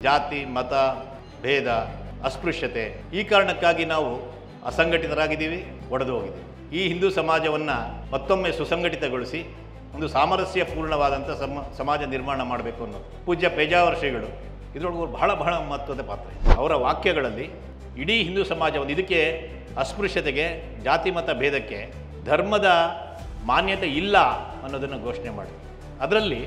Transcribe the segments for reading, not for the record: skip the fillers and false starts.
ಜಾತಿ ಮತ ಭೇದ ಅಸ್ಪೃಶ್ಯತೆ ಈ ಕಾರಣಕ್ಕಾಗಿ ನಾವು ಅಸಂಘಟಿತರಾಗಿದ್ದೀವಿ, ಒಡೆದು ಹೋಗಿದ್ದೀವಿ. ಈ ಹಿಂದೂ ಸಮಾಜವನ್ನು ಮತ್ತೊಮ್ಮೆ ಸುಸಂಘಟಿತಗೊಳಿಸಿ ಒಂದು ಸಾಮರಸ್ಯಪೂರ್ಣವಾದಂಥ ಸಮಾಜ ನಿರ್ಮಾಣ ಮಾಡಬೇಕು ಅನ್ನೋದು ಪೂಜ್ಯ ಪೇಜಾವರ ಶ್ರೀಗಳು ಇದರೊಳಗೆ ಬಹಳ ಮಹತ್ವದ ಪಾತ್ರ ಇದೆ. ಅವರ ವಾಕ್ಯಗಳಲ್ಲಿ ಇಡೀ ಹಿಂದೂ ಸಮಾಜವನ್ನು ಇದಕ್ಕೆ ಅಸ್ಪೃಶ್ಯತೆಗೆ ಜಾತಿ ಮತ ಭೇದಕ್ಕೆ ಧರ್ಮದ ಮಾನ್ಯತೆ ಇಲ್ಲ ಅನ್ನೋದನ್ನು ಘೋಷಣೆ ಮಾಡಿದ್ರು. ಅದರಲ್ಲಿ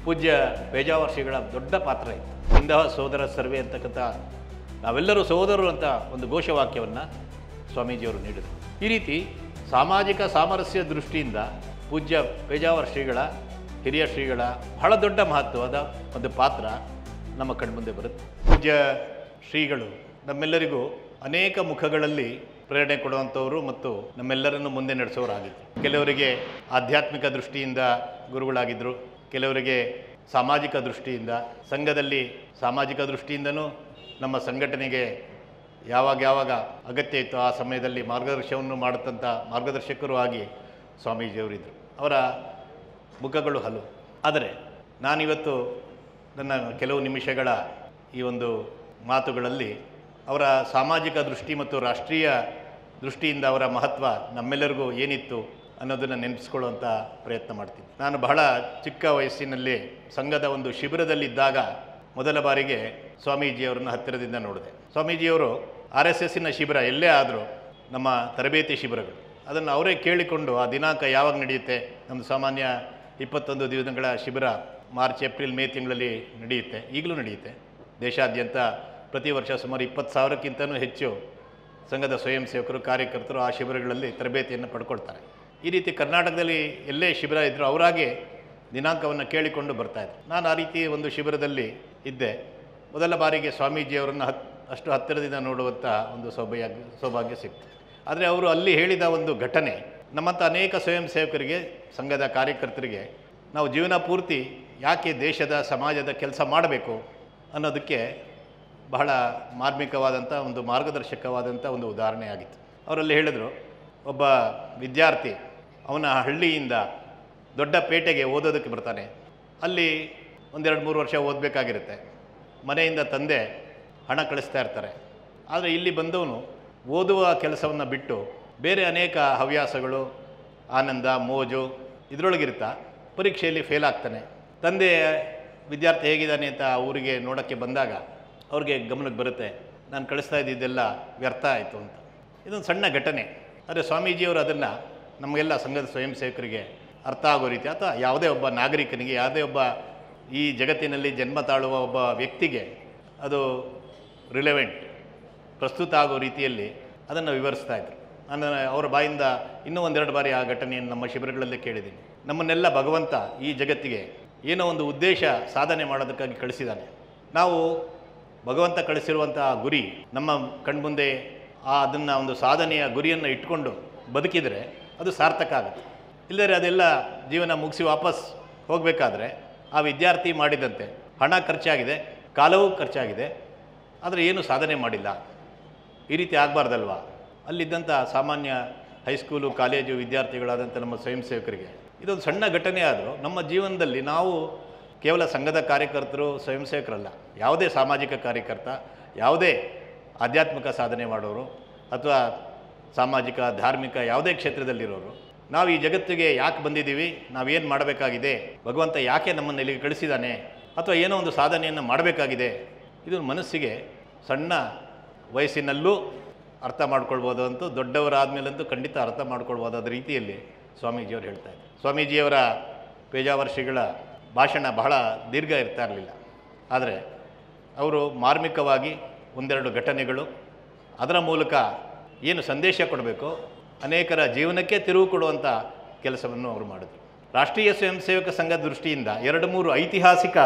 ಪೂಜ್ಯ ಪೇಜಾವರ ಶ್ರೀಗಳ ದೊಡ್ಡ ಪಾತ್ರ ಇತ್ತು. ಹಿಂದೂ ಸೋದರ ಸರ್ವೆ ಅಂತಕ್ಕಂಥ ನಾವೆಲ್ಲರೂ ಸೋದರರು ಅಂತ ಒಂದು ಘೋಷವಾಕ್ಯವನ್ನು ಸ್ವಾಮೀಜಿಯವರು ನೀಡಿದರು. ಈ ರೀತಿ ಸಾಮಾಜಿಕ ಸಾಮರಸ್ಯ ದೃಷ್ಟಿಯಿಂದ ಪೂಜ್ಯ ಪೇಜಾವರ ಶ್ರೀಗಳ ಹಿರಿಯ ಶ್ರೀಗಳ ಬಹಳ ದೊಡ್ಡ ಮಹತ್ವದ ಒಂದು ಪಾತ್ರ ನಮ್ಮ ಕಣ್ಮುಂದೆ ಬರುತ್ತೆ. ಪೂಜ್ಯ ಶ್ರೀಗಳು ನಮ್ಮೆಲ್ಲರಿಗೂ ಅನೇಕ ಮುಖಗಳಲ್ಲಿ ಪ್ರೇರಣೆ ಕೊಡುವಂಥವರು ಮತ್ತು ನಮ್ಮೆಲ್ಲರನ್ನು ಮುಂದೆ ನಡೆಸೋರಾಗಿದ್ದರು. ಕೆಲವರಿಗೆ ಆಧ್ಯಾತ್ಮಿಕ ದೃಷ್ಟಿಯಿಂದ ಗುರುಗಳಾಗಿದ್ದರು, ಕೆಲವರಿಗೆ ಸಾಮಾಜಿಕ ದೃಷ್ಟಿಯಿಂದ, ಸಂಘದಲ್ಲಿ ಸಾಮಾಜಿಕ ದೃಷ್ಟಿಯಿಂದನೂ ನಮ್ಮ ಸಂಘಟನೆಗೆ ಯಾವಾಗ ಅಗತ್ಯ ಇತ್ತು ಆ ಸಮಯದಲ್ಲಿ ಮಾರ್ಗದರ್ಶನವನ್ನು ಮಾಡುತ್ತಂಥ ಮಾರ್ಗದರ್ಶಕರು ಆಗಿ ಸ್ವಾಮೀಜಿಯವರಿದ್ದರು. ಅವರ ಮುಖಗಳು ಹಲವು. ಆದರೆ ನಾನಿವತ್ತು ನನ್ನ ಕೆಲವು ನಿಮಿಷಗಳ ಈ ಒಂದು ಮಾತುಗಳಲ್ಲಿ ಅವರ ಸಾಮಾಜಿಕ ದೃಷ್ಟಿ ಮತ್ತು ರಾಷ್ಟ್ರೀಯ ದೃಷ್ಟಿಯಿಂದ ಅವರ ಮಹತ್ವ ನಮ್ಮೆಲ್ಲರಿಗೂ ಏನಿತ್ತು ಅನ್ನೋದನ್ನು ನೆನಪಿಸ್ಕೊಳ್ಳುವಂಥ ಪ್ರಯತ್ನ ಮಾಡ್ತೀನಿ. ನಾನು ಬಹಳ ಚಿಕ್ಕ ವಯಸ್ಸಿನಲ್ಲಿ ಸಂಘದ ಒಂದು ಶಿಬಿರದಲ್ಲಿದ್ದಾಗ ಮೊದಲ ಬಾರಿಗೆ ಸ್ವಾಮೀಜಿಯವರನ್ನು ಹತ್ತಿರದಿಂದ ನೋಡಿದೆ. ಸ್ವಾಮೀಜಿಯವರು RSSನ ಶಿಬಿರ ಎಲ್ಲೇ ಆದರೂ ನಮ್ಮ ತರಬೇತಿ ಶಿಬಿರಗಳು ಅದನ್ನು ಅವರೇ ಕೇಳಿಕೊಂಡು ಆ ದಿನಾಂಕ ಯಾವಾಗ ನಡೆಯುತ್ತೆ, ನಮ್ಮದು ಸಾಮಾನ್ಯ 21 ದಿನಗಳ ಶಿಬಿರ ಮಾರ್ಚ್ ಏಪ್ರಿಲ್ ಮೇ ತಿಂಗಳಲ್ಲಿ ನಡೆಯುತ್ತೆ, ಈಗಲೂ ನಡೆಯುತ್ತೆ. ದೇಶಾದ್ಯಂತ ಪ್ರತಿ ವರ್ಷ ಸುಮಾರು 20,000ಕ್ಕಿಂತಲೂ ಹೆಚ್ಚು ಸಂಘದ ಸ್ವಯಂ ಸೇವಕರು ಕಾರ್ಯಕರ್ತರು ಆ ಶಿಬಿರಗಳಲ್ಲಿ ತರಬೇತಿಯನ್ನು ಪಡ್ಕೊಳ್ತಾರೆ. ಈ ರೀತಿ ಕರ್ನಾಟಕದಲ್ಲಿ ಎಲ್ಲೇ ಶಿಬಿರ ಇದ್ದರೂ ಅವರಾಗೆ ದಿನಾಂಕವನ್ನು ಕೇಳಿಕೊಂಡು ಬರ್ತಾಯಿದ್ರು. ನಾನು ಆ ರೀತಿ ಒಂದು ಶಿಬಿರದಲ್ಲಿ ಇದ್ದೆ. ಮೊದಲ ಬಾರಿಗೆ ಸ್ವಾಮೀಜಿಯವರನ್ನು ಅಷ್ಟು ಹತ್ತಿರದಿಂದ ನೋಡುವಂಥ ಒಂದು ಸೌಭಾಗ್ಯ ಸಿಕ್ತು. ಆದರೆ ಅವರು ಅಲ್ಲಿ ಹೇಳಿದ ಒಂದು ಘಟನೆ ನಮ್ಮಂಥ ಅನೇಕ ಸ್ವಯಂ ಸೇವಕರಿಗೆ, ಸಂಘದ ಕಾರ್ಯಕರ್ತರಿಗೆ ನಾವು ಜೀವನ ಪೂರ್ತಿ ಯಾಕೆ ದೇಶದ ಸಮಾಜದ ಕೆಲಸ ಮಾಡಬೇಕು ಅನ್ನೋದಕ್ಕೆ ಬಹಳ ಮಾರ್ಮಿಕವಾದಂಥ ಒಂದು ಮಾರ್ಗದರ್ಶಕವಾದಂಥ ಒಂದು ಉದಾಹರಣೆ ಆಗಿತ್ತು. ಅವರಲ್ಲಿ ಹೇಳಿದರು, ಒಬ್ಬ ವಿದ್ಯಾರ್ಥಿ ಅವನ ಹಳ್ಳಿಯಿಂದ ದೊಡ್ಡ ಪೇಟೆಗೆ ಓದೋದಕ್ಕೆ ಬರ್ತಾನೆ. ಅಲ್ಲಿ 1-2-3 ವರ್ಷ ಓದಬೇಕಾಗಿರುತ್ತೆ. ಮನೆಯಿಂದ ತಂದೆ ಹಣ ಕಳಿಸ್ತಾ ಇರ್ತಾರೆ. ಆದರೆ ಇಲ್ಲಿ ಬಂದವನು ಓದುವ ಕೆಲಸವನ್ನು ಬಿಟ್ಟು ಬೇರೆ ಅನೇಕ ಹವ್ಯಾಸಗಳು, ಆನಂದ, ಮೋಜು ಇದರೊಳಗಿರ್ತಾ ಪರೀಕ್ಷೆಯಲ್ಲಿ ಫೇಲ್ ಆಗ್ತಾನೆ. ತಂದೆ ವಿದ್ಯಾರ್ಥಿ ಹೇಗಿದ್ದಾನೆ ಅಂತ ಊರಿಗೆ ನೋಡೋಕ್ಕೆ ಬಂದಾಗ ಅವ್ರಿಗೆ ಗಮನಕ್ಕೆ ಬರುತ್ತೆ, ನಾನು ಕಳಿಸ್ತಾ ಇದ್ದಿದ್ದೆಲ್ಲ ವ್ಯರ್ಥ ಆಯಿತು ಅಂತ. ಇದೊಂದು ಸಣ್ಣ ಘಟನೆ. ಆದರೆ ಸ್ವಾಮೀಜಿಯವರು ಅದನ್ನು ನಮಗೆಲ್ಲ ಸಂಘದ ಸ್ವಯಂ ಸೇವಕರಿಗೆ ಅರ್ಥ ಆಗೋ ರೀತಿ, ಅಥವಾ ಯಾವುದೇ ಒಬ್ಬ ನಾಗರಿಕನಿಗೆ, ಯಾವುದೇ ಒಬ್ಬ ಈ ಜಗತ್ತಿನಲ್ಲಿ ಜನ್ಮ ತಾಳುವ ಒಬ್ಬ ವ್ಯಕ್ತಿಗೆ ಅದು ರಿಲೆವೆಂಟ್, ಪ್ರಸ್ತುತ ಆಗೋ ರೀತಿಯಲ್ಲಿ ಅದನ್ನು ವಿವರಿಸ್ತಾ ಇದ್ರು. ನಾನು ಅವರ ಬಾಯಿಂದ ಇನ್ನೂ 1-2 ಬಾರಿ ಆ ಘಟನೆಯನ್ನು ನಮ್ಮ ಶಿಬಿರಗಳಲ್ಲೇ ಕೇಳಿದ್ದೀನಿ. ನಮ್ಮನ್ನೆಲ್ಲ ಭಗವಂತ ಈ ಜಗತ್ತಿಗೆ ಏನೋ ಒಂದು ಉದ್ದೇಶ ಸಾಧನೆ ಮಾಡೋದಕ್ಕಾಗಿ ಕಳಿಸಿದ್ದಾನೆ. ನಾವು ಭಗವಂತ ಕಳಿಸಿರುವಂಥ ಗುರಿ ನಮ್ಮ ಕಣ್ಮುಂದೆ ಅದನ್ನು ಒಂದು ಸಾಧನೆಯ ಗುರಿಯನ್ನು ಇಟ್ಕೊಂಡು ಬದುಕಿದರೆ ಅದು ಸಾರ್ಥಕ ಆಗುತ್ತೆ. ಇಲ್ಲದರೆ ಅದೆಲ್ಲ ಜೀವನ ಮುಗಿಸಿ ವಾಪಸ್ ಹೋಗಬೇಕಾದ್ರೆ ಆ ವಿದ್ಯಾರ್ಥಿ ಮಾಡಿದಂತೆ ಹಣ ಖರ್ಚಾಗಿದೆ, ಕಾಲವೂ ಖರ್ಚಾಗಿದೆ, ಆದರೆ ಏನು ಸಾಧನೆ ಮಾಡಿಲ್ಲ. ಈ ರೀತಿ ಆಗಬಾರ್ದಲ್ವ. ಅಲ್ಲಿದ್ದಂಥ ಸಾಮಾನ್ಯ ಹೈಸ್ಕೂಲು ಕಾಲೇಜು ವಿದ್ಯಾರ್ಥಿಗಳಾದಂಥ ನಮ್ಮ ಸ್ವಯಂ ಸೇವಕರಿಗೆ ಇದೊಂದು ಸಣ್ಣ ಘಟನೆ ಆದರೂ ನಮ್ಮ ಜೀವನದಲ್ಲಿ ನಾವು ಕೇವಲ ಸಂಘದ ಕಾರ್ಯಕರ್ತರು ಸ್ವಯಂ ಸೇವಕರಲ್ಲ, ಯಾವುದೇ ಸಾಮಾಜಿಕ ಕಾರ್ಯಕರ್ತ, ಯಾವುದೇ ಆಧ್ಯಾತ್ಮಿಕ ಸಾಧನೆ ಮಾಡೋರು ಅಥವಾ ಸಾಮಾಜಿಕ ಧಾರ್ಮಿಕ ಯಾವುದೇ ಕ್ಷೇತ್ರದಲ್ಲಿರೋರು, ನಾವು ಈ ಜಗತ್ತಿಗೆ ಯಾಕೆ ಬಂದಿದ್ದೀವಿ, ನಾವೇನು ಮಾಡಬೇಕಾಗಿದೆ, ಭಗವಂತ ಯಾಕೆ ನಮ್ಮನ್ನು ಇಲ್ಲಿಗೆ ಕಳಿಸಿದ್ದಾನೆ, ಅಥವಾ ಏನೋ ಒಂದು ಸಾಧನೆಯನ್ನು ಮಾಡಬೇಕಾಗಿದೆ, ಇದು ಮನಸ್ಸಿಗೆ ಸಣ್ಣ ವಯಸ್ಸಿನಲ್ಲೂ ಅರ್ಥ ಮಾಡ್ಕೊಳ್ಬೋದು ಅಂತೂ, ದೊಡ್ಡವರಾದಮೇಲಂತೂ ಖಂಡಿತ ಅರ್ಥ ಮಾಡ್ಕೊಳ್ಬೋದಾದ ರೀತಿಯಲ್ಲಿ ಸ್ವಾಮೀಜಿಯವರು ಹೇಳ್ತಾಯಿದ್ರು. ಸ್ವಾಮೀಜಿಯವರ ಪೇಜಾವರ ಶ್ರೀಗಳ ಭಾಷಣ ಬಹಳ ದೀರ್ಘ ಇರ್ತಾ ಇರಲಿಲ್ಲ. ಆದರೆ ಅವರು ಮಾರ್ಮಿಕವಾಗಿ 1-2 ಘಟನೆಗಳು, ಅದರ ಮೂಲಕ ಏನು ಸಂದೇಶ ಕೊಡಬೇಕು, ಅನೇಕರ ಜೀವನಕ್ಕೆ ತಿರುವು ಕೊಡುವಂಥ ಕೆಲಸವನ್ನು ಅವರು ಮಾಡಿದರು. ರಾಷ್ಟ್ರೀಯ ಸ್ವಯಂ ಸೇವಕ ಸಂಘ ದೃಷ್ಟಿಯಿಂದ 2-3 ಐತಿಹಾಸಿಕ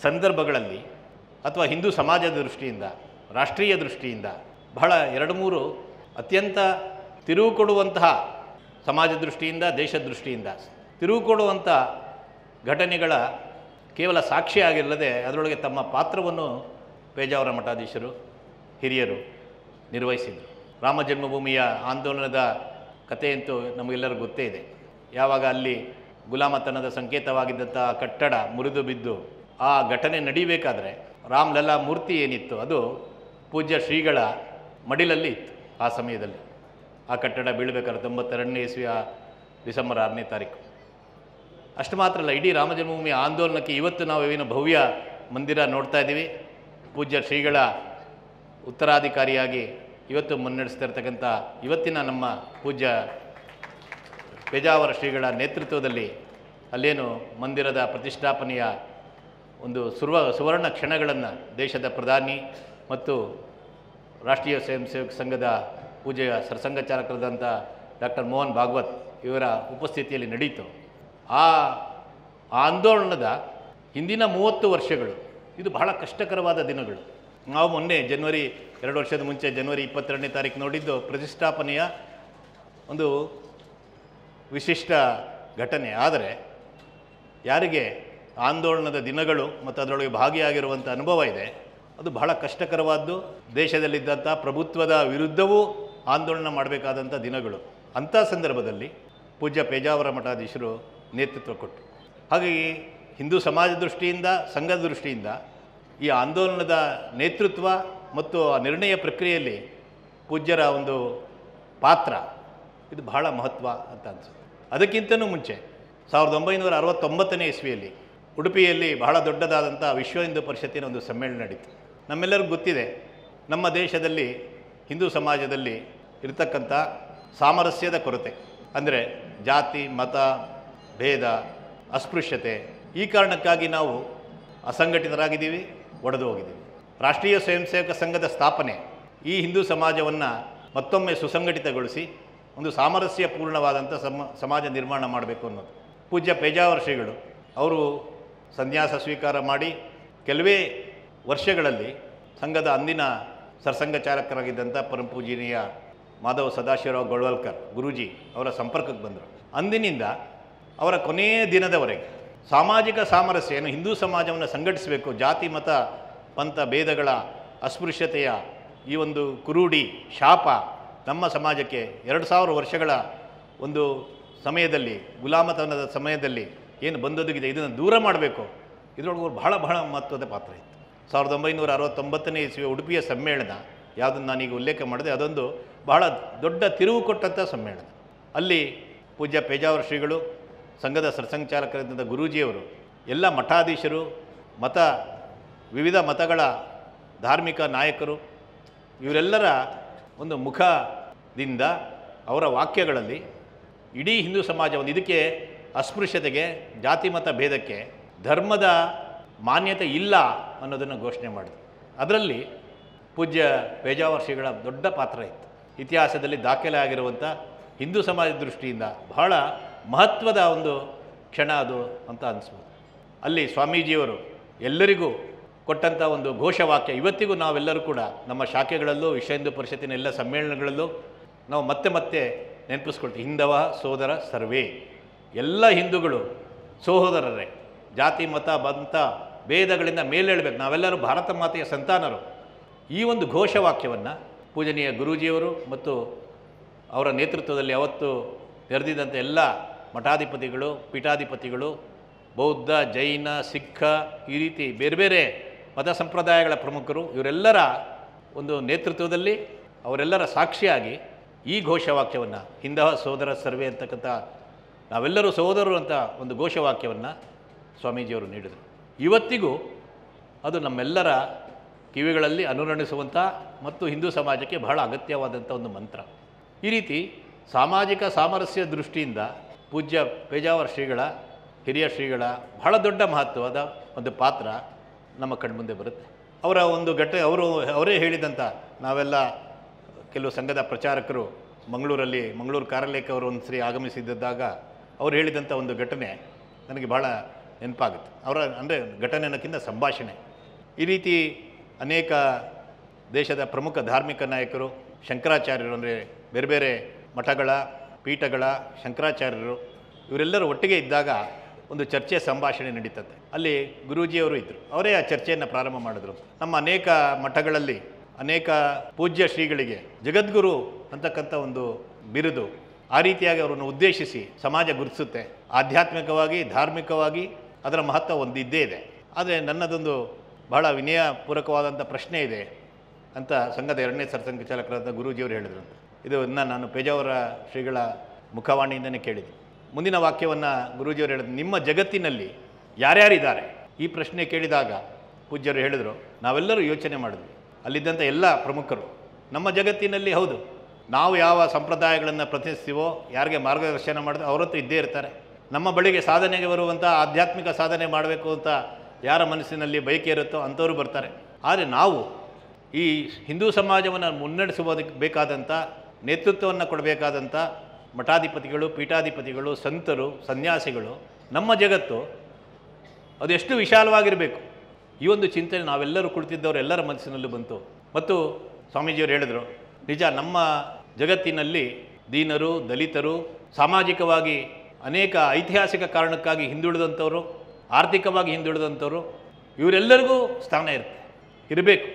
ಸಂದರ್ಭಗಳಲ್ಲಿ ಅಥವಾ ಹಿಂದೂ ಸಮಾಜದ ದೃಷ್ಟಿಯಿಂದ, ರಾಷ್ಟ್ರೀಯ ದೃಷ್ಟಿಯಿಂದ ಬಹಳ 2-3 ಅತ್ಯಂತ ತಿರುವು ಕೊಡುವಂತಹ, ಸಮಾಜ ದೃಷ್ಟಿಯಿಂದ, ದೇಶ ದೃಷ್ಟಿಯಿಂದ ತಿರುವು ಕೊಡುವಂಥ ಘಟನೆಗಳ ಕೇವಲ ಸಾಕ್ಷಿಯಾಗಿಲ್ಲದೆ ಅದರೊಳಗೆ ತಮ್ಮ ಪಾತ್ರವನ್ನು ಪೇಜಾವರ ಮಠಾಧೀಶರು, ಹಿರಿಯರು ನಿರ್ವಹಿಸಿದರು. ರಾಮ ಜನ್ಮಭೂಮಿಯ ಆಂದೋಲನದ ಕಥೆಯಂತೂ ನಮಗೆಲ್ಲರಿಗೂ ಗೊತ್ತೇ ಇದೆ. ಯಾವಾಗ ಅಲ್ಲಿ ಗುಲಾಮತನದ ಸಂಕೇತವಾಗಿದ್ದಂಥ ಕಟ್ಟಡ ಮುರಿದು ಬಿದ್ದು ಆ ಘಟನೆ ನಡೀಬೇಕಾದ್ರೆ ರಾಮ್ಲಲ್ಲಾ ಮೂರ್ತಿ ಏನಿತ್ತು ಅದು ಪೂಜ್ಯ ಶ್ರೀಗಳ ಮಡಿಲಲ್ಲಿ ಇತ್ತು ಆ ಸಮಯದಲ್ಲಿ. ಆ ಕಟ್ಟಡ ಬೀಳಬೇಕಾದ್ರೆ 92ನೇ ಇಸ್ವಿಯ ಡಿಸೆಂಬರ್ 6ನೇ ತಾರೀಕು. ಅಷ್ಟು ಮಾತ್ರ ಅಲ್ಲ, ಇಡೀ ರಾಮಜನ್ಮಭೂಮಿ ಆಂದೋಲನಕ್ಕೆ ಇವತ್ತು ನಾವು ಏನು ಭವ್ಯ ಮಂದಿರ ನೋಡ್ತಾ ಇದ್ದೀವಿ, ಪೂಜ್ಯ ಶ್ರೀಗಳ ಉತ್ತರಾಧಿಕಾರಿಯಾಗಿ ಇವತ್ತು ಮುನ್ನಡೆಸ್ತಾ ಇರ್ತಕ್ಕಂಥ ಇವತ್ತಿನ ನಮ್ಮ ಪೂಜ್ಯ ಪೇಜಾವರ ಶ್ರೀಗಳ ನೇತೃತ್ವದಲ್ಲಿ ಅಲ್ಲೇನು ಮಂದಿರದ ಪ್ರತಿಷ್ಠಾಪನೆಯ ಒಂದು ಸುವರ್ಣ ಕ್ಷಣಗಳನ್ನು ದೇಶದ ಪ್ರಧಾನಿ ಮತ್ತು ರಾಷ್ಟ್ರೀಯ ಸ್ವಯಂ ಸೇವಕ ಸಂಘದ ಪೂಜೆಯ ಸರ್ಸಂಘಚಾಲಕರಾದಂಥ ಡಾಕ್ಟರ್ ಮೋಹನ್ ಭಾಗವತ್ ಇವರ ಉಪಸ್ಥಿತಿಯಲ್ಲಿ ನಡೀತು. ಆ ಆಂದೋಲನದ ಹಿಂದಿನ 30 ವರ್ಷಗಳು ಇದು ಬಹಳ ಕಷ್ಟಕರವಾದ ದಿನಗಳು. ನಾವು ಮೊನ್ನೆ ಜನವರಿ 2 ವರ್ಷದ ಮುಂಚೆ ಜನವರಿ 22ನೇ ತಾರೀಕು ನೋಡಿದ್ದು ಪ್ರತಿಷ್ಠಾಪನೆಯ ಒಂದು ವಿಶಿಷ್ಟ ಘಟನೆ. ಆದರೆ ಯಾರಿಗೆ ಆಂದೋಲನದ ದಿನಗಳು ಮತ್ತು ಅದರೊಳಗೆ ಭಾಗಿಯಾಗಿರುವಂಥ ಅನುಭವ ಇದೆ, ಅದು ಬಹಳ ಕಷ್ಟಕರವಾದ್ದು. ದೇಶದಲ್ಲಿದ್ದಂಥ ಪ್ರಭುತ್ವದ ವಿರುದ್ಧವೂ ಆಂದೋಲನ ಮಾಡಬೇಕಾದಂಥ ದಿನಗಳು. ಅಂಥ ಸಂದರ್ಭದಲ್ಲಿ ಪೂಜ್ಯ ಪೇಜಾವರ ಮಠಾಧೀಶರು ನೇತೃತ್ವ ಕೊಟ್ಟರು. ಹಾಗಾಗಿ ಹಿಂದೂ ಸಮಾಜ ದೃಷ್ಟಿಯಿಂದ, ಸಂಘದ ದೃಷ್ಟಿಯಿಂದ ಈ ಆಂದೋಲನದ ನೇತೃತ್ವ ಮತ್ತು ಆ ನಿರ್ಣಯ ಪ್ರಕ್ರಿಯೆಯಲ್ಲಿ ಪೂಜ್ಯರ ಒಂದು ಪಾತ್ರ ಇದು ಬಹಳ ಮಹತ್ವ ಅಂತ ಅನಿಸುತ್ತೆ. ಅದಕ್ಕಿಂತಲೂ ಮುಂಚೆ 1969ನೇ ಇಸ್ವಿಯಲ್ಲಿ ಉಡುಪಿಯಲ್ಲಿ ಬಹಳ ದೊಡ್ಡದಾದಂಥ ವಿಶ್ವ ಹಿಂದೂ ಪರಿಷತ್ತಿನ ಒಂದು ಸಮ್ಮೇಳನ ನಡೀತು. ನಮ್ಮೆಲ್ಲರಿಗೂ ಗೊತ್ತಿದೆ, ನಮ್ಮ ದೇಶದಲ್ಲಿ ಹಿಂದೂ ಸಮಾಜದಲ್ಲಿ ಇರತಕ್ಕಂಥ ಸಾಮರಸ್ಯದ ಕೊರತೆ, ಅಂದರೆ ಜಾತಿ ಮತ ಭೇದ ಅಸ್ಪೃಶ್ಯತೆ, ಈ ಕಾರಣಕ್ಕಾಗಿ ನಾವು ಅಸಂಘಟಿತರಾಗಿದ್ದೀವಿ, ಒಡೆದು ಹೋಗಿದ್ದೀವಿ. ರಾಷ್ಟ್ರೀಯ ಸ್ವಯಂ ಸೇವಕ ಸಂಘದ ಸ್ಥಾಪನೆ ಈ ಹಿಂದೂ ಸಮಾಜವನ್ನು ಮತ್ತೊಮ್ಮೆ ಸುಸಂಘಟಿತಗೊಳಿಸಿ ಒಂದು ಸಾಮರಸ್ಯಪೂರ್ಣವಾದಂಥ ಸಮಾಜ ನಿರ್ಮಾಣ ಮಾಡಬೇಕು ಅನ್ನೋದು. ಪೂಜ್ಯ ಪೇಜಾವರ ಶ್ರೀಗಳು ಅವರು ಸನ್ಯಾಸ ಸ್ವೀಕಾರ ಮಾಡಿ ಕೆಲವೇ ವರ್ಷಗಳಲ್ಲಿ ಸಂಘದ ಅಂದಿನ ಸರ್ಸಂಘ ಚಾಲಕರಾಗಿದ್ದಂಥ ಪರಮಪೂಜನೀಯ ಮಾಧವ ಸದಾಶಿವರಾವ್ ಗೊಳ್ವಲ್ಕರ್ ಗುರೂಜಿ ಅವರ ಸಂಪರ್ಕಕ್ಕೆ ಬಂದರು. ಅಂದಿನಿಂದ ಅವರ ಕೊನೆಯ ದಿನದವರೆಗೆ ಸಾಮಾಜಿಕ ಸಾಮರಸ್ಯ ಏನು ಹಿಂದೂ ಸಮಾಜವನ್ನು ಸಂಘಟಿಸಬೇಕು, ಜಾತಿ ಮತ ಪಂಥ ಭೇದಗಳ ಅಸ್ಪೃಶ್ಯತೆಯ ಈ ಒಂದು ಕುರುಡಿ ಶಾಪ ನಮ್ಮ ಸಮಾಜಕ್ಕೆ 2000 ವರ್ಷಗಳ ಒಂದು ಸಮಯದಲ್ಲಿ ಗುಲಾಮತನದ ಸಮಯದಲ್ಲಿ ಏನು ಬಂದೊದಗಿದೆ, ಇದನ್ನು ದೂರ ಮಾಡಬೇಕು. ಇದರೊಳಗೆ ಬಹಳ ಮಹತ್ವದ ಪಾತ್ರ ಇತ್ತು. 1969ನೇ ಇಸ್ವಿಯ ಉಡುಪಿಯ ಸಮ್ಮೇಳನ ಯಾವುದನ್ನು ನಾನೀಗ ಉಲ್ಲೇಖ ಮಾಡಿದೆ, ಅದೊಂದು ಬಹಳ ದೊಡ್ಡ ತಿರುವು ಕೊಟ್ಟಂಥ ಸಮ್ಮೇಳನ. ಅಲ್ಲಿ ಪೂಜ್ಯ ಪೇಜಾವರ ಶ್ರೀಗಳು, ಸಂಘದ ಸರ್ಸಂಘಚಾಲಕರಾದಂಥ ಗುರೂಜಿಯವರು, ಎಲ್ಲ ಮಠಾಧೀಶರು, ವಿವಿಧ ಮತಗಳ ಧಾರ್ಮಿಕ ನಾಯಕರು, ಇವರೆಲ್ಲರ ಒಂದು ಮುಖದಿಂದ ಅವರ ವಾಕ್ಯಗಳಲ್ಲಿ ಇಡೀ ಹಿಂದೂ ಸಮಾಜವನ್ನು ಇದಕ್ಕೆ ಅಸ್ಪೃಶ್ಯತೆಗೆ ಜಾತಿ ಮತ ಭೇದಕ್ಕೆ ಧರ್ಮದ ಮಾನ್ಯತೆ ಇಲ್ಲ ಅನ್ನೋದನ್ನು ಘೋಷಣೆ ಮಾಡಿದ್ರು. ಅದರಲ್ಲಿ ಪೂಜ್ಯ ಪೇಜಾವರ ಶ್ರೀಗಳ ದೊಡ್ಡ ಪಾತ್ರ ಇತ್ತು. ಇತಿಹಾಸದಲ್ಲಿ ದಾಖಲೆ ಆಗಿರುವಂಥ ಹಿಂದೂ ಸಮಾಜದ ದೃಷ್ಟಿಯಿಂದ ಬಹಳ ಮಹತ್ವದ ಒಂದು ಕ್ಷಣ ಅದು ಅಂತ ಅನಿಸ್ಬೋದು. ಅಲ್ಲಿ ಸ್ವಾಮೀಜಿಯವರು ಎಲ್ಲರಿಗೂ ಕೊಟ್ಟಂಥ ಒಂದು ಘೋಷವಾಕ್ಯ ಇವತ್ತಿಗೂ ನಾವೆಲ್ಲರೂ ಕೂಡ ನಮ್ಮ ಶಾಖೆಗಳಲ್ಲೂ ವಿಶ್ವ ಹಿಂದೂ ಪರಿಷತ್ತಿನ ಎಲ್ಲ ಸಮ್ಮೇಳನಗಳಲ್ಲೂ ನಾವು ಮತ್ತೆ ನೆನಪಿಸ್ಕೊಳ್ತೀವಿ. ಹಿಂದವ ಸೋದರ ಸರ್ವೇ, ಎಲ್ಲ ಹಿಂದೂಗಳು ಸಹೋದರರೇ, ಜಾತಿ ಮತ ಬಂತ ಭೇದಗಳಿಂದ ಮೇಲೇಳಬೇಕು, ನಾವೆಲ್ಲರೂ ಭಾರತ ಮಾತೆಯ ಸಂತಾನರು. ಈ ಒಂದು ಘೋಷವಾಕ್ಯವನ್ನು ಪೂಜನೀಯ ಗುರೂಜಿಯವರು ಮತ್ತು ಅವರ ನೇತೃತ್ವದಲ್ಲಿ ಅವತ್ತು ನೆರೆದಿದ್ದಂಥ ಎಲ್ಲ ಮಠಾಧಿಪತಿಗಳು, ಪೀಠಾಧಿಪತಿಗಳು, ಬೌದ್ಧ, ಜೈನ, ಸಿಖ್, ಈ ರೀತಿ ಬೇರೆ ಬೇರೆ ಮತ ಸಂಪ್ರದಾಯಗಳ ಪ್ರಮುಖರು, ಇವರೆಲ್ಲರ ಒಂದು ನೇತೃತ್ವದಲ್ಲಿ ಅವರೆಲ್ಲರ ಸಾಕ್ಷಿಯಾಗಿ ಈ ಘೋಷವಾಕ್ಯವನ್ನು ಹಿಂದವ ಸೋದರ ಸರ್ವೇ ಅಂತಕ್ಕಂಥ ನಾವೆಲ್ಲರೂ ಸಹೋದರರು ಅಂತ ಒಂದು ಘೋಷವಾಕ್ಯವನ್ನು ಸ್ವಾಮೀಜಿಯವರು ನೀಡಿದರು. ಇವತ್ತಿಗೂ ಅದು ನಮ್ಮೆಲ್ಲರ ಕಿವಿಗಳಲ್ಲಿ ಅನುರಣಿಸುವಂಥ ಮತ್ತು ಹಿಂದೂ ಸಮಾಜಕ್ಕೆ ಬಹಳ ಅಗತ್ಯವಾದಂಥ ಒಂದು ಮಂತ್ರ. ಈ ರೀತಿ ಸಾಮಾಜಿಕ ಸಾಮರಸ್ಯ ದೃಷ್ಟಿಯಿಂದ ಪೂಜ್ಯ ಪೇಜಾವರ ಶ್ರೀಗಳ, ಹಿರಿಯ ಶ್ರೀಗಳ ಬಹಳ ದೊಡ್ಡ ಮಹತ್ವದ ಒಂದು ಪಾತ್ರ ನಮ್ಮ ಕಣ್ಮುಂದೆ ಬರುತ್ತೆ. ಅವರ ಒಂದು ಅವರೇ ಹೇಳಿದಂಥ, ನಾವೆಲ್ಲ ಕೆಲವು ಸಂಘದ ಪ್ರಚಾರಕರು ಮಂಗಳೂರು ಕಾರ್ಯಾಲಯಕ್ಕೆ ಅವರು ಒಂದು ಸರಿ ಆಗಮಿಸಿದ್ದಾಗ ಅವರು ಹೇಳಿದಂಥ ಒಂದು ಘಟನೆ ನನಗೆ ಭಾಳ ನೆನಪಾಗುತ್ತೆ. ಅಂದರೆ ಘಟನೆ ಅನ್ನೋಕ್ಕಿಂತ ಸಂಭಾಷಣೆ. ಈ ರೀತಿ ಅನೇಕ ದೇಶದ ಪ್ರಮುಖ ಧಾರ್ಮಿಕ ನಾಯಕರು, ಶಂಕರಾಚಾರ್ಯರು, ಅಂದರೆ ಬೇರೆ ಬೇರೆ ಮಠಗಳ ಪೀಠಗಳ ಶಂಕರಾಚಾರ್ಯರು, ಇವರೆಲ್ಲರೂ ಒಟ್ಟಿಗೆ ಇದ್ದಾಗ ಒಂದು ಚರ್ಚೆ ಸಂಭಾಷಣೆ ನಡೀತದೆ. ಅಲ್ಲಿ ಗುರೂಜಿಯವರು ಇದ್ದರು, ಅವರೇ ಆ ಚರ್ಚೆಯನ್ನು ಪ್ರಾರಂಭ ಮಾಡಿದ್ರು. ನಮ್ಮ ಅನೇಕ ಮಠಗಳಲ್ಲಿ ಅನೇಕ ಪೂಜ್ಯ ಶ್ರೀಗಳಿಗೆ ಜಗದ್ಗುರು ಅಂತಕ್ಕಂಥ ಒಂದು ಬಿರುದು, ಆ ರೀತಿಯಾಗಿ ಅವರನ್ನು ಉದ್ದೇಶಿಸಿ ಸಮಾಜ ಗುರುತಿಸುತ್ತೆ. ಆಧ್ಯಾತ್ಮಿಕವಾಗಿ ಧಾರ್ಮಿಕವಾಗಿ ಅದರ ಮಹತ್ವ ಒಂದು ಇದ್ದೇ ಇದೆ. ಆದರೆ ನನ್ನದೊಂದು ಬಹಳ ವಿನಯಪೂರ್ವಕವಾದಂಥ ಪ್ರಶ್ನೆ ಇದೆ ಅಂತ ಸಂಘದ 2ನೇ ಸರ್ಸಂಘಚಾಲಕರಾದ ಗುರೂಜಿಯವರು ಹೇಳಿದರು. ಇದನ್ನು ನಾನು ಪೇಜಾವರ ಶ್ರೀಗಳ ಮುಖವಾಣಿಯಿಂದನೇ ಕೇಳಿದೆ. ಮುಂದಿನ ವಾಕ್ಯವನ್ನು ಗುರೂಜಿಯವರು ಹೇಳಿದ್ರು, ನಿಮ್ಮ ಜಗತ್ತಿನಲ್ಲಿ ಯಾರ್ಯಾರಿದ್ದಾರೆ? ಈ ಪ್ರಶ್ನೆ ಕೇಳಿದಾಗ ಪೂಜ್ಯರು ಹೇಳಿದರು, ನಾವೆಲ್ಲರೂ ಯೋಚನೆ ಮಾಡಿದ್ವಿ, ಅಲ್ಲಿದ್ದಂಥ ಎಲ್ಲ ಪ್ರಮುಖರು ನಮ್ಮ ಜಗತ್ತಿನಲ್ಲಿ ಹೌದು ನಾವು ಯಾವ ಸಂಪ್ರದಾಯಗಳನ್ನು ಪ್ರತಿನಿಧಿಸ್ತೀವೋ, ಯಾರಿಗೆ ಮಾರ್ಗದರ್ಶನ ಮಾಡಿದ್ರೆ ಅವರತ್ತು ಇದ್ದೇ ಇರ್ತಾರೆ. ನಮ್ಮ ಬಳಿಗೆ ಸಾಧನೆಗೆ ಬರುವಂಥ ಆಧ್ಯಾತ್ಮಿಕ ಸಾಧನೆ ಮಾಡಬೇಕು ಅಂತ ಯಾರ ಮನಸ್ಸಿನಲ್ಲಿ ಬಯಕೆ ಇರುತ್ತೋ ಅಂಥವರು ಬರ್ತಾರೆ. ಆದರೆ ನಾವು ಈ ಹಿಂದೂ ಸಮಾಜವನ್ನು ಮುನ್ನಡೆಸುವುದಕ್ಕೆ ಬೇಕಾದಂಥ ನೇತೃತ್ವವನ್ನು ಕೊಡಬೇಕಾದಂಥ ಮಠಾಧಿಪತಿಗಳು, ಪೀಠಾಧಿಪತಿಗಳು, ಸಂತರು, ಸನ್ಯಾಸಿಗಳು, ನಮ್ಮ ಜಗತ್ತು ಅದು ಎಷ್ಟು ವಿಶಾಲವಾಗಿರಬೇಕು, ಈ ಒಂದು ಚಿಂತನೆ ನಾವೆಲ್ಲರೂ ಕುಳಿತಿದ್ದವರು ಎಲ್ಲರ ಮನಸ್ಸಿನಲ್ಲೂ ಬಂತು. ಮತ್ತು ಸ್ವಾಮೀಜಿಯವರು ಹೇಳಿದರು, ನಿಜ ನಮ್ಮ ಜಗತ್ತಿನಲ್ಲಿ ದೀನರು, ದಲಿತರು, ಸಾಮಾಜಿಕವಾಗಿ ಅನೇಕ ಐತಿಹಾಸಿಕ ಕಾರಣಕ್ಕಾಗಿ ಹಿಂದುಳಿದಂಥವರು, ಆರ್ಥಿಕವಾಗಿ ಹಿಂದುಳಿದಂಥವರು, ಇವರೆಲ್ಲರಿಗೂ ಸ್ಥಾನ ಇರಬೇಕು.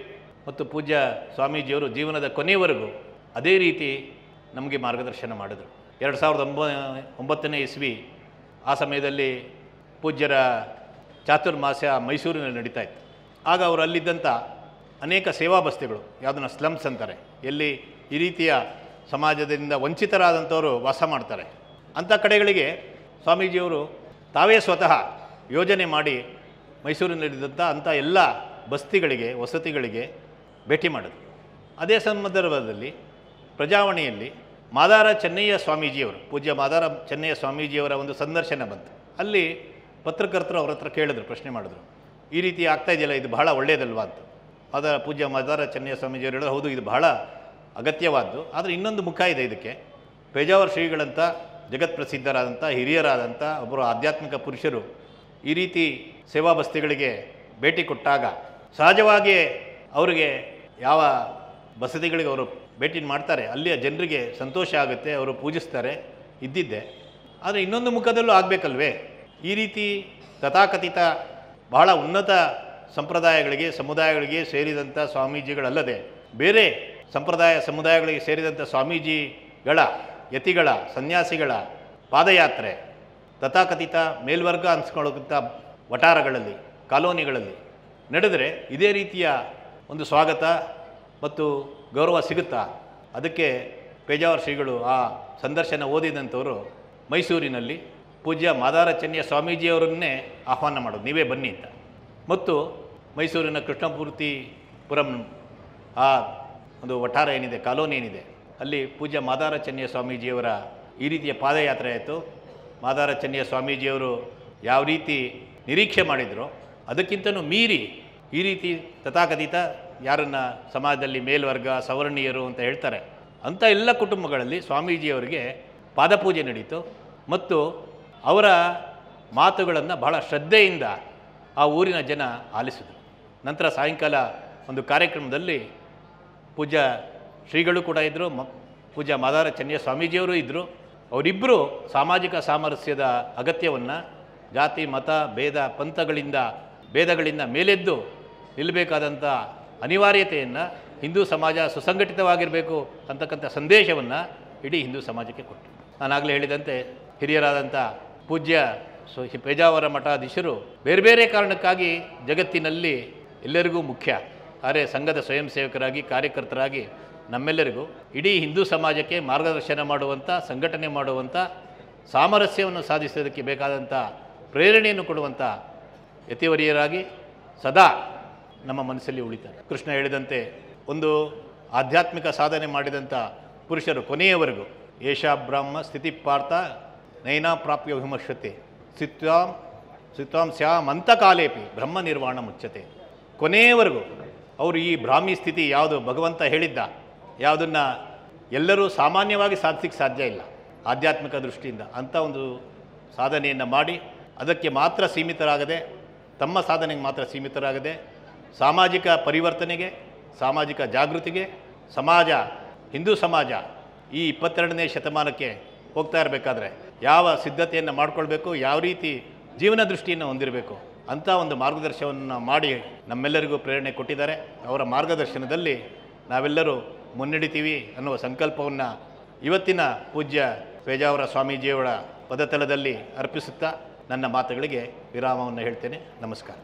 ಮತ್ತು ಪೂಜ್ಯ ಸ್ವಾಮೀಜಿಯವರು ಜೀವನದ ಕೊನೆಯವರೆಗೂ ಅದೇ ರೀತಿ ನಮಗೆ ಮಾರ್ಗದರ್ಶನ ಮಾಡಿದರು. 2009ನೇ ಇಸ್ವಿ ಆ ಸಮಯದಲ್ಲಿ ಪೂಜ್ಯರ ಚಾತುರ್ಮಾಸ್ಯ ಮೈಸೂರಿನಲ್ಲಿ ನಡೀತಾ ಇತ್ತು. ಆಗ ಅವರು ಅಲ್ಲಿದ್ದಂಥ ಅನೇಕ ಸೇವಾ ಬಸ್ತಿಗಳು, ಯಾವುದನ್ನು ಸ್ಲಮ್ಸ್ ಅಂತಾರೆ, ಎಲ್ಲಿ ಈ ರೀತಿಯ ಸಮಾಜದಿಂದ ವಂಚಿತರಾದಂಥವರು ವಾಸ ಮಾಡ್ತಾರೆ, ಅಂಥ ಕಡೆಗಳಿಗೆ ಸ್ವಾಮೀಜಿಯವರು ತಾವೇ ಸ್ವತಃ ಯೋಜನೆ ಮಾಡಿ ಮೈಸೂರಿನಲ್ಲಿದ್ದಂಥ ಅಂಥ ಎಲ್ಲ ಬಸ್ತಿಗಳಿಗೆ, ವಸತಿಗಳಿಗೆ ಭೇಟಿ ಮಾಡಿದ್ರು. ಅದೇ ಸಂದರ್ಭದಲ್ಲಿ ಪ್ರಜಾವಾಣಿಯಲ್ಲಿ ಮಾದಾರ ಚೆನ್ನಯ್ಯ ಸ್ವಾಮೀಜಿಯವರು, ಪೂಜ್ಯ ಮಾದಾರ ಚೆನ್ನಯ್ಯ ಸ್ವಾಮೀಜಿಯವರ ಒಂದು ಸಂದರ್ಶನ ಬಂತು. ಅಲ್ಲಿ ಪತ್ರಕರ್ತರು ಅವ್ರ ಹತ್ರ ಕೇಳಿದ್ರು, ಪ್ರಶ್ನೆ ಮಾಡಿದ್ರು, ಈ ರೀತಿ ಆಗ್ತಾ ಇದೆಯಲ್ಲ, ಇದು ಬಹಳ ಒಳ್ಳೆಯದಲ್ವಾ ಅಂತ. ಪೂಜ್ಯ ಮಾದಾರ ಚೆನ್ನಯ್ಯ ಸ್ವಾಮೀಜಿಯವರು ಹೇಳಿದ್ರು, ಹೌದು ಇದು ಬಹಳ ಅಗತ್ಯವಾದ್ದು, ಆದರೆ ಇನ್ನೊಂದು ಮುಖ ಇದೆ ಇದಕ್ಕೆ. ಪೇಜಾವರ ಶ್ರೀಗಳಂಥ ಜಗತ್ಪ್ರಸಿದ್ಧರಾದಂಥ ಹಿರಿಯರಾದಂಥ ಒಬ್ಬರು ಆಧ್ಯಾತ್ಮಿಕ ಪುರುಷರು ಈ ರೀತಿ ಸೇವಾ ಬಸ್ತಿಗಳಿಗೆ ಭೇಟಿ ಕೊಟ್ಟಾಗ ಸಹಜವಾಗಿಯೇ ಅವರಿಗೆ ಯಾವ ಬಸದಿಗಳಿಗೆ ಅವರು ಭೇಟಿ ಮಾಡ್ತಾರೆ ಅಲ್ಲಿಯ ಜನರಿಗೆ ಸಂತೋಷ ಆಗುತ್ತೆ, ಅವರು ಪೂಜಿಸ್ತಾರೆ, ಇದ್ದಿದ್ದೆ. ಆದರೆ ಇನ್ನೊಂದು ಮುಖದಲ್ಲೂ ಆಗಬೇಕಲ್ವೇ? ಈ ರೀತಿ ತಥಾಕಥಿತ ಬಹಳ ಉನ್ನತ ಸಂಪ್ರದಾಯಗಳಿಗೆ, ಸಮುದಾಯಗಳಿಗೆ ಸೇರಿದಂಥ ಸ್ವಾಮೀಜಿಗಳಲ್ಲದೆ ಬೇರೆ ಸಂಪ್ರದಾಯ ಸಮುದಾಯಗಳಿಗೆ ಸೇರಿದಂಥ ಸ್ವಾಮೀಜಿಗಳ, ಯತಿಗಳ, ಸನ್ಯಾಸಿಗಳ ಪಾದಯಾತ್ರೆ ತಥಾಕಥಿತ ಮೇಲ್ವರ್ಗ ಅನ್ಸ್ಕೊಳ್ಳೋಂಥ ವಠಾರಗಳಲ್ಲಿ, ಕಾಲೋನಿಗಳಲ್ಲಿ ನಡೆದರೆ ಇದೇ ರೀತಿಯ ಒಂದು ಸ್ವಾಗತ ಮತ್ತು ಗೌರವ ಸಿಗುತ್ತಾ? ಅದಕ್ಕೆ ಪೇಜಾವರ ಶ್ರೀಗಳು ಆ ಸಂದರ್ಶನ ಓದಿದಂಥವರು ಮೈಸೂರಿನಲ್ಲಿ ಪೂಜ್ಯ ಮಾದಾರ ಚೆನ್ನಯ್ಯ ಸ್ವಾಮೀಜಿಯವರನ್ನೇ ಆಹ್ವಾನ ಮಾಡೋದು, ನೀವೇ ಬನ್ನಿ ಅಂತ. ಮತ್ತು ಮೈಸೂರಿನ ಕೃಷ್ಣಮೂರ್ತಿಪುರಂ ಆ ಒಂದು ವಠಾರ ಏನಿದೆ, ಕಾಲೋನಿ ಏನಿದೆ, ಅಲ್ಲಿ ಪೂಜ್ಯ ಮಾದಾರ ಚೆನ್ನಯ್ಯ ಸ್ವಾಮೀಜಿಯವರ ಈ ರೀತಿಯ ಪಾದಯಾತ್ರೆ ಆಯಿತು. ಮಾದಾರ ಚೆನ್ನಯ್ಯ ಸ್ವಾಮೀಜಿಯವರು ಯಾವ ರೀತಿ ನಿರೀಕ್ಷೆ ಮಾಡಿದರೋ ಅದಕ್ಕಿಂತಲೂ ಮೀರಿ ಈ ರೀತಿ ತಥಾಕಥಿತ ಯಾರನ್ನು ಸಮಾಜದಲ್ಲಿ ಮೇಲ್ವರ್ಗ, ಸವರ್ಣೀಯರು ಅಂತ ಹೇಳ್ತಾರೆ ಅಂಥ ಎಲ್ಲ ಕುಟುಂಬಗಳಲ್ಲಿ ಸ್ವಾಮೀಜಿಯವರಿಗೆ ಪಾದಪೂಜೆ ನಡೀತು. ಮತ್ತು ಅವರ ಮಾತುಗಳನ್ನು ಬಹಳ ಶ್ರದ್ಧೆಯಿಂದ ಆ ಊರಿನ ಜನ ಆಲಿಸಿದರು. ನಂತರ ಸಾಯಂಕಾಲ ಒಂದು ಕಾರ್ಯಕ್ರಮದಲ್ಲಿ ಪೂಜ್ಯ ಶ್ರೀಗಳು ಕೂಡ ಇದ್ದರು, ಪೂಜ್ಯ ಮಾದಾರ ಚೆನ್ನಯ್ಯ ಸ್ವಾಮೀಜಿಯವರು ಇದ್ದರು. ಅವರಿಬ್ಬರು ಸಾಮಾಜಿಕ ಸಾಮರಸ್ಯದ ಅಗತ್ಯವನ್ನು, ಜಾತಿ ಮತ ಭೇದಗಳಿಂದ ಮೇಲೆದ್ದು ನಿಲ್ಲಬೇಕಾದಂಥ ಅನಿವಾರ್ಯತೆಯನ್ನು, ಹಿಂದೂ ಸಮಾಜ ಸುಸಂಘಟಿತವಾಗಿರಬೇಕು ಅಂತಕ್ಕಂಥ ಸಂದೇಶವನ್ನು ಇಡೀ ಹಿಂದೂ ಸಮಾಜಕ್ಕೆ ಕೊಟ್ಟರು. ನಾನಾಗಲೇ ಹೇಳಿದಂತೆ ಹಿರಿಯರಾದಂಥ ಪೂಜ್ಯ ಪೇಜಾವರ ಮಠಾಧೀಶರು ಬೇರೆ ಬೇರೆ ಕಾರಣಕ್ಕಾಗಿ ಜಗತ್ತಿನಲ್ಲಿ ಎಲ್ಲರಿಗೂ ಮುಖ್ಯ, ಆದರೆ ಸಂಘದ ಸ್ವಯಂ ಸೇವಕರಾಗಿ, ಕಾರ್ಯಕರ್ತರಾಗಿ ನಮ್ಮೆಲ್ಲರಿಗೂ ಇಡೀ ಹಿಂದೂ ಸಮಾಜಕ್ಕೆ ಮಾರ್ಗದರ್ಶನ ಮಾಡುವಂಥ, ಸಂಘಟನೆ ಮಾಡುವಂಥ, ಸಾಮರಸ್ಯವನ್ನು ಸಾಧಿಸೋದಕ್ಕೆ ಬೇಕಾದಂಥ ಪ್ರೇರಣೆಯನ್ನು ಕೊಡುವಂಥ ಯತಿವರಿಯರಾಗಿ ಸದಾ ನಮ್ಮ ಮನಸ್ಸಲ್ಲಿ ಉಳಿತಾರೆ. ಕೃಷ್ಣ ಹೇಳಿದಂತೆ ಒಂದು ಆಧ್ಯಾತ್ಮಿಕ ಸಾಧನೆ ಮಾಡಿದಂಥ ಪುರುಷರು ಕೊನೆಯವರೆಗೂ ಏಷಾ ಬ್ರಾಹ್ಮ ಸ್ಥಿತಿ ಪಾರ್ಥ ನೈನಾ ಪ್ರಾಪ್ಯ ವಿಮರ್ಶತೆ ಸ್ಥಿತ್ವಾಂ ಸ್ಯಾಮಂತಕಾಲೇಪಿ ಬ್ರಹ್ಮ ನಿರ್ವಾಣ ಮುಚ್ಚತೆ. ಕೊನೆಯವರೆಗೂ ಅವರು ಈ ಬ್ರಾಹ್ಮಿ ಸ್ಥಿತಿ ಯಾವುದು ಭಗವಂತ ಹೇಳಿದ್ದ, ಯಾವುದನ್ನು ಎಲ್ಲರೂ ಸಾಮಾನ್ಯವಾಗಿ ಸಾಧಿಸಲಿಕ್ಕೆ ಸಾಧ್ಯ ಇಲ್ಲ ಆಧ್ಯಾತ್ಮಿಕ ದೃಷ್ಟಿಯಿಂದ, ಅಂಥ ಒಂದು ಸಾಧನೆಯನ್ನು ಮಾಡಿ ಅದಕ್ಕೆ ಮಾತ್ರ ಸೀಮಿತರಾಗದೆ, ತಮ್ಮ ಸಾಧನೆಗೆ ಮಾತ್ರ ಸೀಮಿತರಾಗದೆ, ಸಾಮಾಜಿಕ ಪರಿವರ್ತನೆಗೆ, ಸಾಮಾಜಿಕ ಜಾಗೃತಿಗೆ, ಹಿಂದೂ ಸಮಾಜ ಈ 22ನೇ ಶತಮಾನಕ್ಕೆ ಹೋಗ್ತಾ ಇರಬೇಕಾದ್ರೆ ಯಾವ ಸಿದ್ಧತೆಯನ್ನು ಮಾಡಿಕೊಳ್ಬೇಕು, ಯಾವ ರೀತಿ ಜೀವನ ದೃಷ್ಟಿಯನ್ನು ಹೊಂದಿರಬೇಕು ಅಂಥ ಒಂದು ಮಾರ್ಗದರ್ಶನವನ್ನು ಮಾಡಿ ನಮ್ಮೆಲ್ಲರಿಗೂ ಪ್ರೇರಣೆ ಕೊಟ್ಟಿದ್ದಾರೆ. ಅವರ ಮಾರ್ಗದರ್ಶನದಲ್ಲಿ ನಾವೆಲ್ಲರೂ ಮುನ್ನಡಿತೀವಿ ಅನ್ನುವ ಸಂಕಲ್ಪವನ್ನು ಇವತ್ತಿನ ಪೂಜ್ಯ ಪೇಜಾವರ ಸ್ವಾಮೀಜಿಯವರ ಪದತಲದಲ್ಲಿ ಅರ್ಪಿಸುತ್ತಾ ನನ್ನ ಮಾತುಗಳಿಗೆ ವಿರಾಮವನ್ನು ಹೇಳ್ತೇನೆ. ನಮಸ್ಕಾರ.